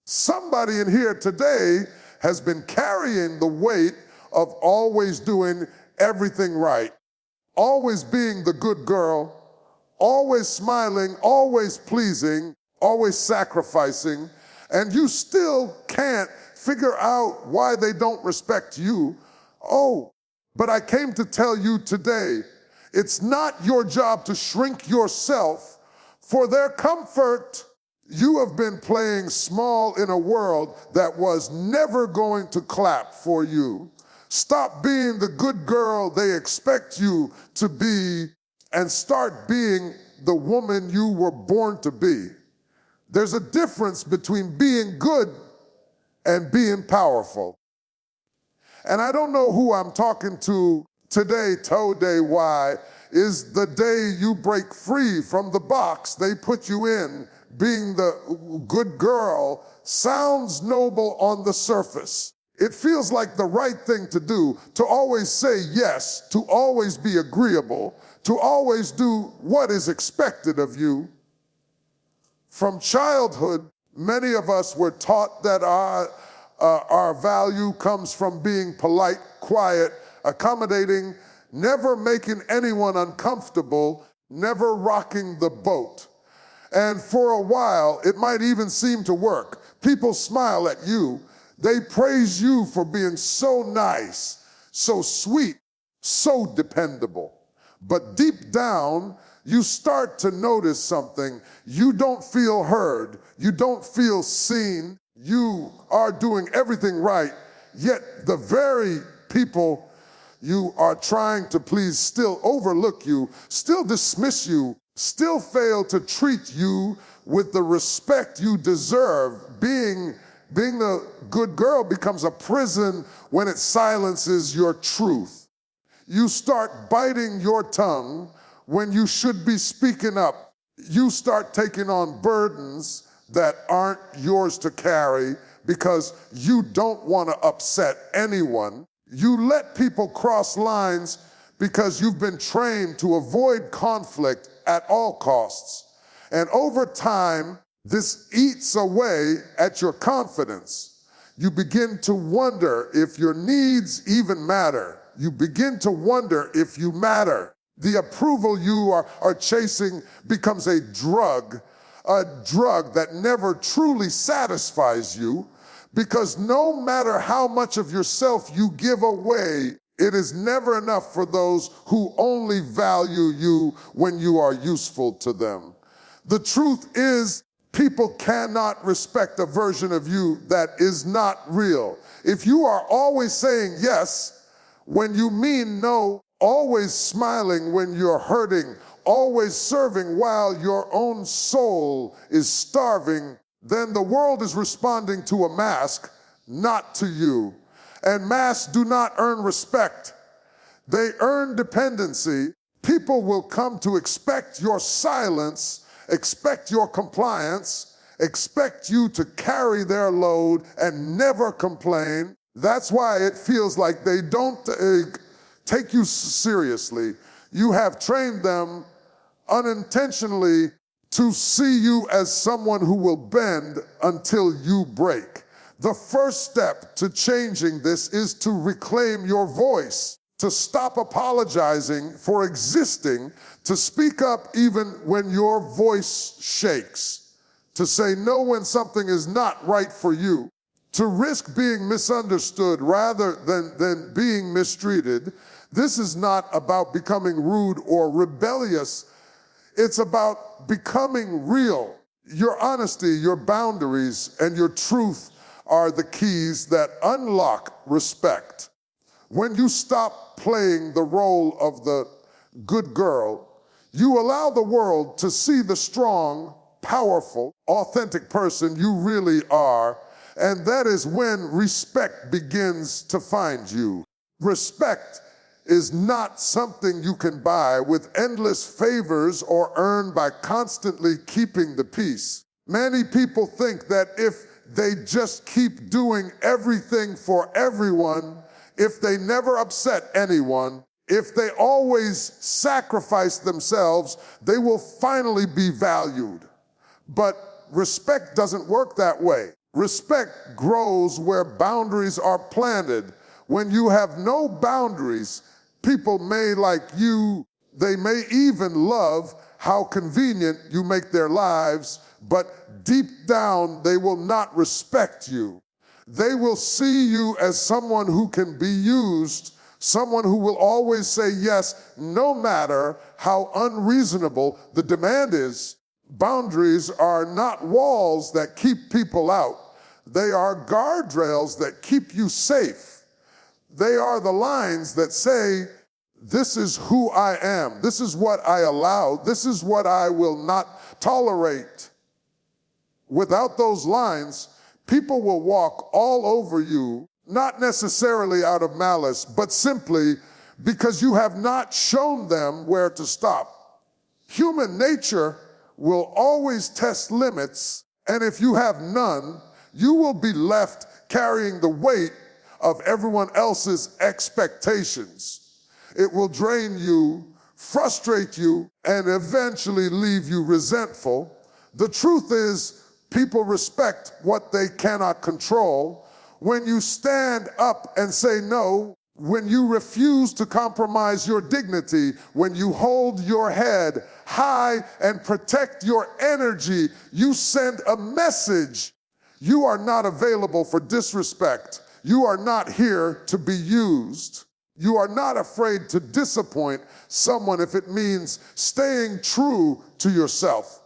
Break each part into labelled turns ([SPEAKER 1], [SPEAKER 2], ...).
[SPEAKER 1] Somebody in here today has been carrying the weight of always doing everything right, always being the good girl, always smiling, always pleasing, always sacrificing, and you still can't figure out why they don't respect you. Oh, but I came to tell you today, it's not your job to shrink yourself for their comfort. You have been playing small in a world that was never going to clap for you. Stop being the good girl they expect you to be and start being the woman you were born to be. There's a difference between being good and being powerful. And I don't know who I'm talking to today. Today, why is the day you break free from the box they put you in. Being the good girl sounds noble on the surface. It feels like the right thing to do, to always say yes, to always be agreeable, to always do what is expected of you. From childhood, many of us were taught that our value comes from being polite, quiet, accommodating, never making anyone uncomfortable, never rocking the boat. And for a while, it might even seem to work. People smile at you. They praise you for being so nice, so sweet, so dependable. But deep down, you start to notice something. You don't feel heard. You don't feel seen. You are doing everything right, yet the very people you are trying to please still overlook you, still dismiss you, still fail to treat you with the respect you deserve. Being the good girl becomes a prison when it silences your truth. You start biting your tongue when you should be speaking up. You start taking on burdens that aren't yours to carry because you don't want to upset anyone. You let people cross lines because you've been trained to avoid conflict at all costs. And over time, this eats away at your confidence. You begin to wonder if your needs even matter. You begin to wonder if you matter. The approval you are chasing becomes a drug that never truly satisfies you, because no matter how much of yourself you give away, it is never enough for those who only value you when you are useful to them. The truth is, people cannot respect a version of you that is not real. If you are always saying yes when you mean no, always smiling when you're hurting, always serving while your own soul is starving, then the world is responding to a mask, not to you. And masks do not earn respect. They earn dependency. People will come to expect your silence, expect your compliance, expect you to carry their load and never complain. That's why it feels like they don't take you seriously. You have trained them unintentionally to see you as someone who will bend until you break. The first step to changing this is to reclaim your voice, to stop apologizing for existing, to speak up even when your voice shakes, to say no when something is not right for you, to risk being misunderstood rather than being mistreated. This is not about becoming rude or rebellious. It's about becoming real. Your honesty, your boundaries, and your truth are the keys that unlock respect. When you stop playing the role of the good girl, you allow the world to see the strong, powerful, authentic person you really are, and that is when respect begins to find you. Respect is not something you can buy with endless favors or earn by constantly keeping the peace. Many people think that if they just keep doing everything for everyone, if they never upset anyone, if they always sacrifice themselves, they will finally be valued. But respect doesn't work that way. Respect grows where boundaries are planted. When you have no boundaries, people may like you, they may even love how convenient you make their lives, but deep down they will not respect you. They will see you as someone who can be used, someone who will always say yes, no matter how unreasonable the demand is. Boundaries are not walls that keep people out. They are guardrails that keep you safe. They are the lines that say, this is who I am. This is what I allow. This is what I will not tolerate. Without those lines, people will walk all over you, not necessarily out of malice, but simply because you have not shown them where to stop. Human nature will always test limits, and if you have none, you will be left carrying the weight of everyone else's expectations. It will drain you, frustrate you, and eventually leave you resentful. The truth is, people respect what they cannot control. When you stand up and say no, when you refuse to compromise your dignity, when you hold your head high and protect your energy, you send a message. You are not available for disrespect. You are not here to be used. You are not afraid to disappoint someone if it means staying true to yourself.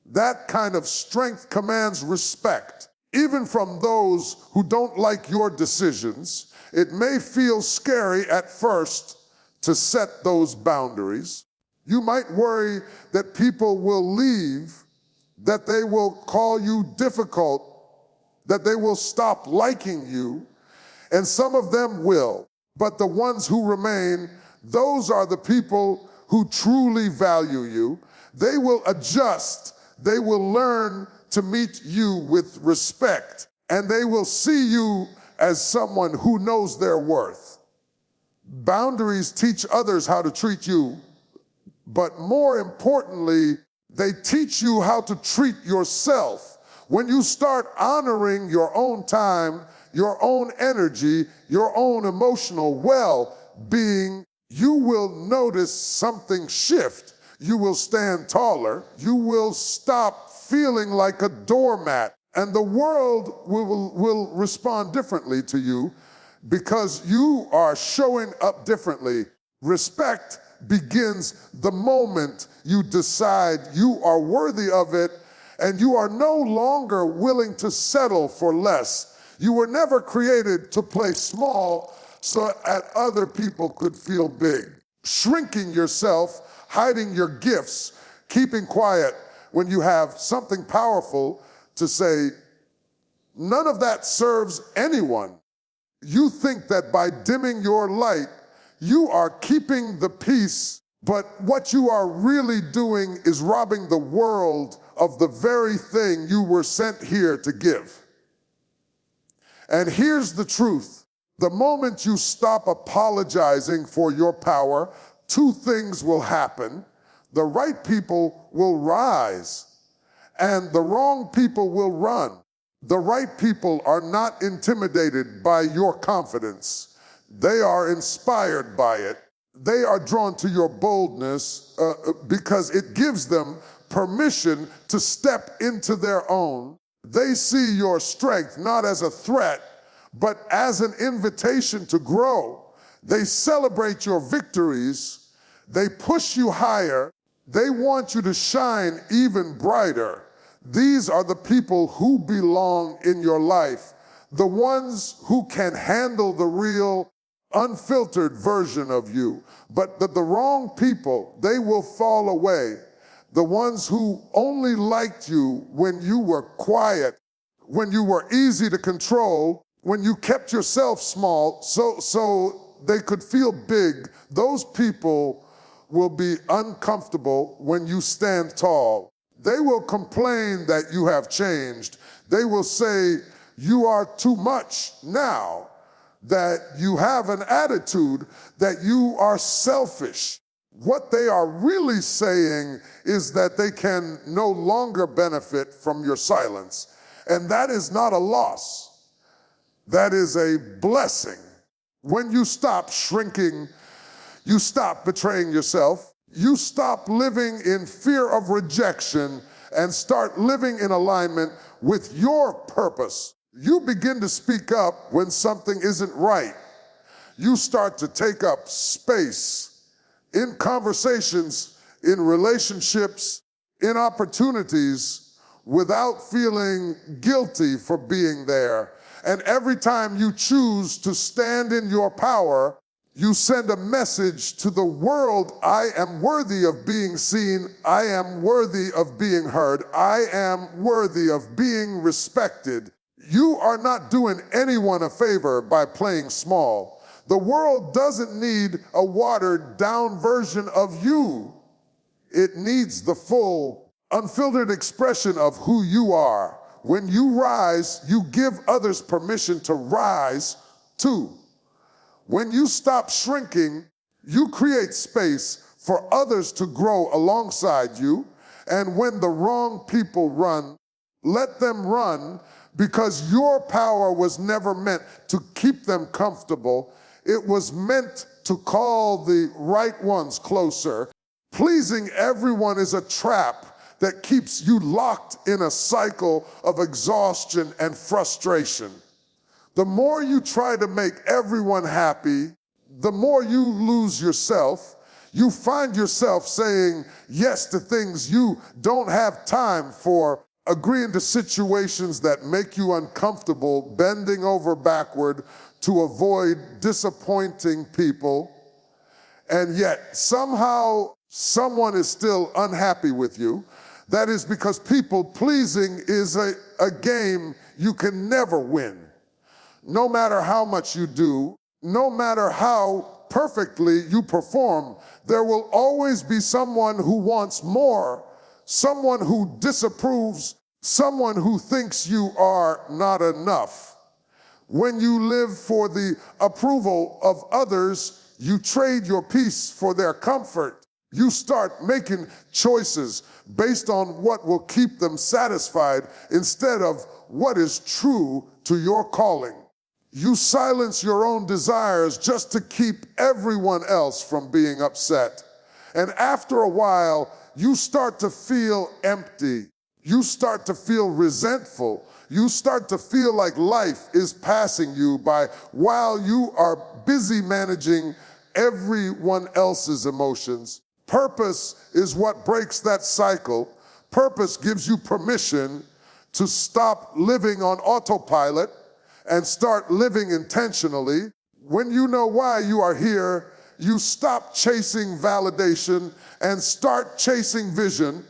[SPEAKER 1] That kind of strength commands respect, even from those who don't like your decisions. It may feel scary at first to set those boundaries. You might worry that people will leave, that they will call you difficult, that they will stop liking you, and some of them will. But the ones who remain, those are the people who truly value you. They will adjust. They will learn to meet you with respect, and they will see you as someone who knows their worth. Boundaries teach others how to treat you, but more importantly, they teach you how to treat yourself. When you start honoring your own time, your own energy, your own emotional well-being, you will notice something shift. You will stand taller. You will stop feeling like a doormat. And the world will respond differently to you because you are showing up differently. Respect begins the moment you decide you are worthy of it and you are no longer willing to settle for less. You were never created to play small so that other people could feel big. Shrinking yourself, hiding your gifts, keeping quiet when you have something powerful to say, none of that serves anyone. You think that by dimming your light, you are keeping the peace, but what you are really doing is robbing the world of the very thing you were sent here to give. And here's the truth. The moment you stop apologizing for your power, two things will happen. The right people will rise, and the wrong people will run. The right people are not intimidated by your confidence. They are inspired by it. They are drawn to your boldness because it gives them permission to step into their own. They see your strength not as a threat, but as an invitation to grow. They celebrate your victories. They push you higher. They want you to shine even brighter. These are the people who belong in your life, the ones who can handle the real, unfiltered version of you. But the wrong people, they will fall away. The ones who only liked you when you were quiet, when you were easy to control, when you kept yourself small so they could feel big, those people will be uncomfortable when you stand tall. They will complain that you have changed. They will say you are too much now, that you have an attitude, that you are selfish. What they are really saying is that they can no longer benefit from your silence. And that is not a loss. That is a blessing. When you stop shrinking, you stop betraying yourself, you stop living in fear of rejection and start living in alignment with your purpose. You begin to speak up when something isn't right. You start to take up space in conversations, in relationships, in opportunities without feeling guilty for being there. And every time you choose to stand in your power, you send a message to the world: I am worthy of being seen. I am worthy of being heard. I am worthy of being respected. You are not doing anyone a favor by playing small. The world doesn't need a watered down version of you. It needs the full, unfiltered expression of who you are. When you rise, you give others permission to rise too. When you stop shrinking, you create space for others to grow alongside you. And when the wrong people run, let them run, because your power was never meant to keep them comfortable. It was meant to call the right ones closer. Pleasing everyone is a trap that keeps you locked in a cycle of exhaustion and frustration. The more you try to make everyone happy, the more you lose yourself. You find yourself saying yes to things you don't have time for, agreeing to situations that make you uncomfortable, bending over backward to avoid disappointing people. And yet somehow someone is still unhappy with you. That is because people pleasing is a game you can never win. No matter how much you do, no matter how perfectly you perform, there will always be someone who wants more, someone who disapproves, someone who thinks you are not enough. When you live for the approval of others, you trade your peace for their comfort. You start making choices based on what will keep them satisfied instead of what is true to your calling. You silence your own desires just to keep everyone else from being upset. And after a while, you start to feel empty. You start to feel resentful. You start to feel like life is passing you by while you are busy managing everyone else's emotions. Purpose is what breaks that cycle. Purpose gives you permission to stop living on autopilot and start living intentionally. When you know why you are here, you stop chasing validation and start chasing vision.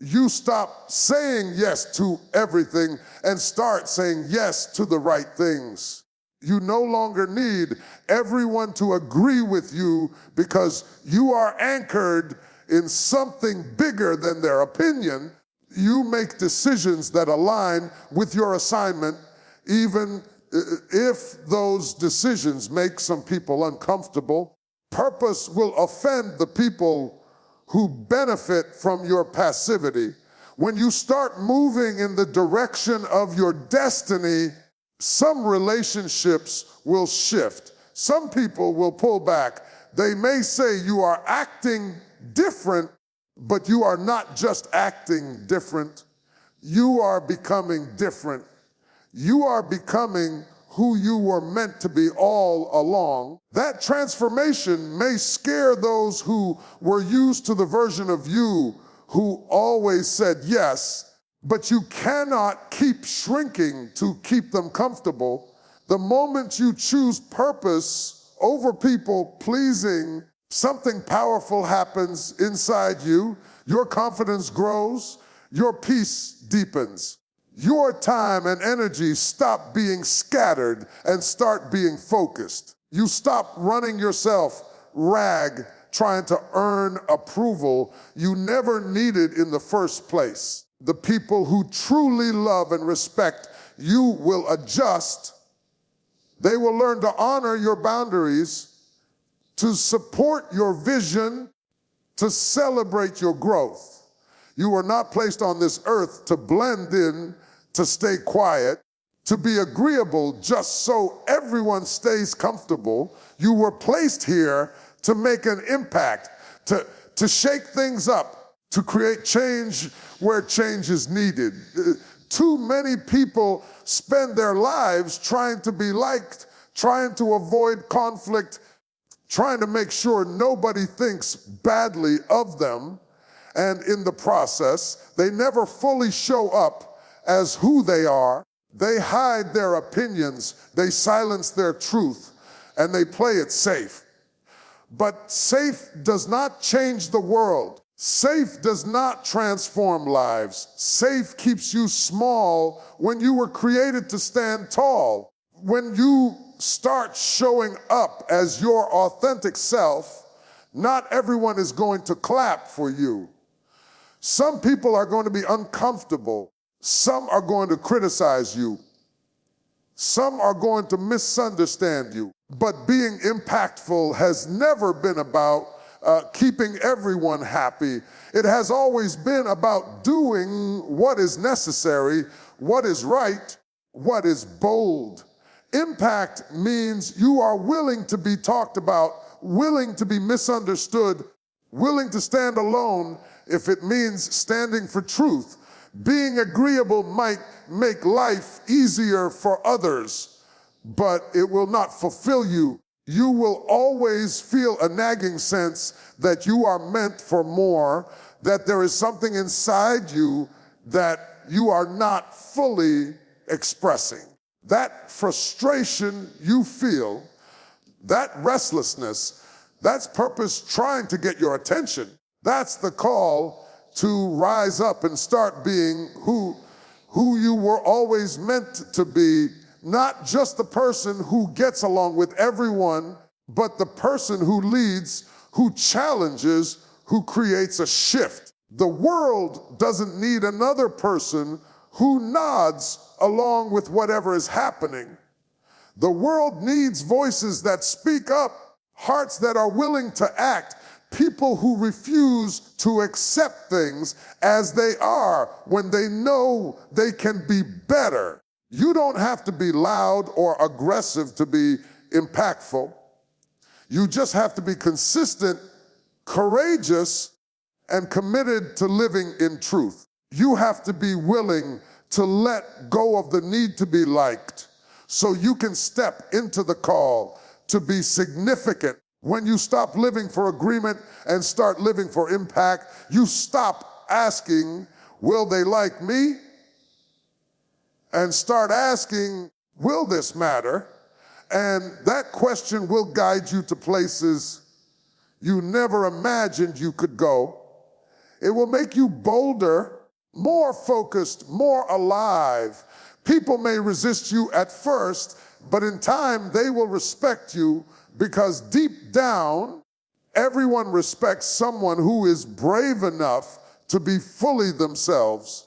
[SPEAKER 1] You stop saying yes to everything and start saying yes to the right things. You no longer need everyone to agree with you because you are anchored in something bigger than their opinion. You make decisions that align with your assignment, even if those decisions make some people uncomfortable. Purpose will offend the people who benefit from your passivity. When you start moving in the direction of your destiny, some relationships will shift. Some people will pull back. They may say you are acting different, but you are not just acting different. You are becoming different. You are becoming who you were meant to be all along. That transformation may scare those who were used to the version of you who always said yes, but you cannot keep shrinking to keep them comfortable. The moment you choose purpose over people pleasing, something powerful happens inside you. Your confidence grows, your peace deepens. Your time and energy stop being scattered and start being focused. You stop running yourself rag trying to earn approval you never needed in the first place. The people who truly love and respect you will adjust. They will learn to honor your boundaries, to support your vision, to celebrate your growth. You were not placed on this earth to blend in, to stay quiet, to be agreeable just so everyone stays comfortable. You were placed here to make an impact, to shake things up, to create change where change is needed. Too many people spend their lives trying to be liked, trying to avoid conflict, trying to make sure nobody thinks badly of them. And in the process, they never fully show up as who they are. They hide their opinions, they silence their truth, and they play it safe. But safe does not change the world. Safe does not transform lives. Safe keeps you small when you were created to stand tall. When you start showing up as your authentic self, not everyone is going to clap for you. Some people are going to be uncomfortable. Some are going to criticize you. Some are going to misunderstand you. But being impactful has never been about keeping everyone happy. It has always been about doing what is necessary, what is right, what is bold. Impact means you are willing to be talked about, willing to be misunderstood, willing to stand alone if it means standing for truth. Being agreeable might make life easier for others, but it will not fulfill you. You will always feel a nagging sense that you are meant for more, that there is something inside you that you are not fully expressing. That frustration you feel, that restlessness, that's purpose trying to get your attention. That's the call to rise up and start being who you were always meant to be, not just the person who gets along with everyone, but the person who leads, who challenges, who creates a shift. The world doesn't need another person who nods along with whatever is happening. The world needs voices that speak up, hearts that are willing to act, people who refuse to accept things as they are when they know they can be better. You don't have to be loud or aggressive to be impactful. You just have to be consistent, courageous, and committed to living in truth. You have to be willing to let go of the need to be liked so you can step into the call to be significant. When you stop living for agreement and start living for impact, you stop asking, will they like me? And start asking, will this matter? And that question will guide you to places you never imagined you could go. It will make you bolder, more focused, more alive. People may resist you at first, but in time they will respect you, because deep down, everyone respects someone who is brave enough to be fully themselves.